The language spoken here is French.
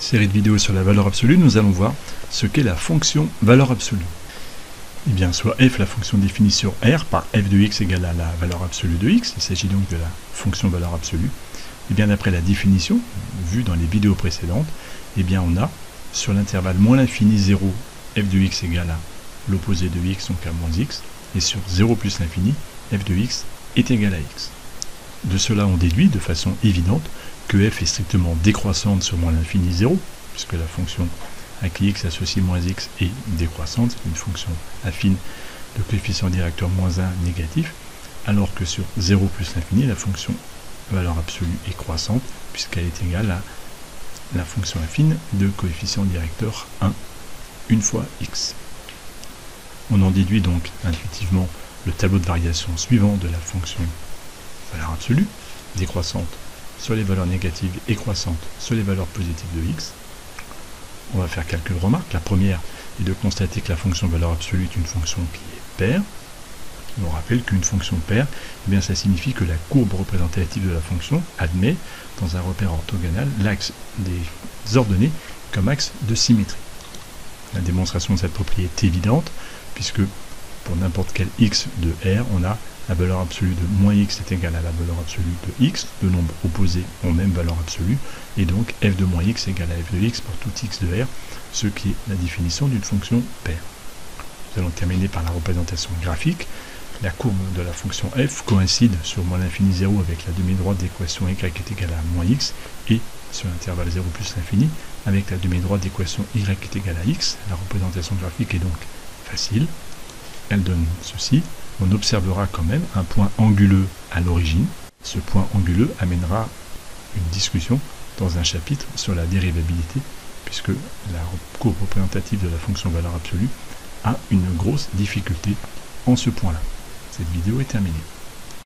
Série de vidéos sur la valeur absolue, nous allons voir ce qu'est la fonction valeur absolue. Eh bien, soit f, la fonction définie sur R par f de x égale à la valeur absolue de x, il s'agit donc de la fonction valeur absolue. Et bien, d'après la définition, vue dans les vidéos précédentes, eh bien, on a sur l'intervalle moins l'infini 0, f de x égale à l'opposé de x, donc à moins x, et sur 0 plus l'infini, f de x est égal à x. De cela, on déduit de façon évidente que f est strictement décroissante sur moins l'infini 0, puisque la fonction à qui x associe moins x est décroissante, c'est une fonction affine de coefficient directeur moins 1 négatif, alors que sur 0 plus l'infini, la fonction valeur absolue est croissante, puisqu'elle est égale à la fonction affine de coefficient directeur 1, une fois x. On en déduit donc intuitivement le tableau de variation suivant de la fonction valeur absolue, décroissante sur les valeurs négatives et croissante sur les valeurs positives de x. On va faire quelques remarques. La première est de constater que la fonction valeur absolue est une fonction qui est paire. On rappelle qu'une fonction paire, eh bien, ça signifie que la courbe représentative de la fonction admet, dans un repère orthogonal, l'axe des ordonnées comme axe de symétrie. La démonstration de cette propriété est évidente, puisque pour n'importe quel x de R, on a la valeur absolue de moins x est égale à la valeur absolue de x, deux nombres opposés ont même valeur absolue, et donc f de moins x égale à f de x pour tout x de R, ce qui est la définition d'une fonction paire. Nous allons terminer par la représentation graphique. La courbe de la fonction f coïncide sur moins l'infini 0 avec la demi-droite d'équation y est égale à moins x, et sur l'intervalle 0 plus l'infini avec la demi-droite d'équation y est égale à x. La représentation graphique est donc facile. Elle donne ceci. On observera quand même un point anguleux à l'origine. Ce point anguleux amènera une discussion dans un chapitre sur la dérivabilité, puisque la courbe représentative de la fonction valeur absolue a une grosse difficulté en ce point-là. Cette vidéo est terminée.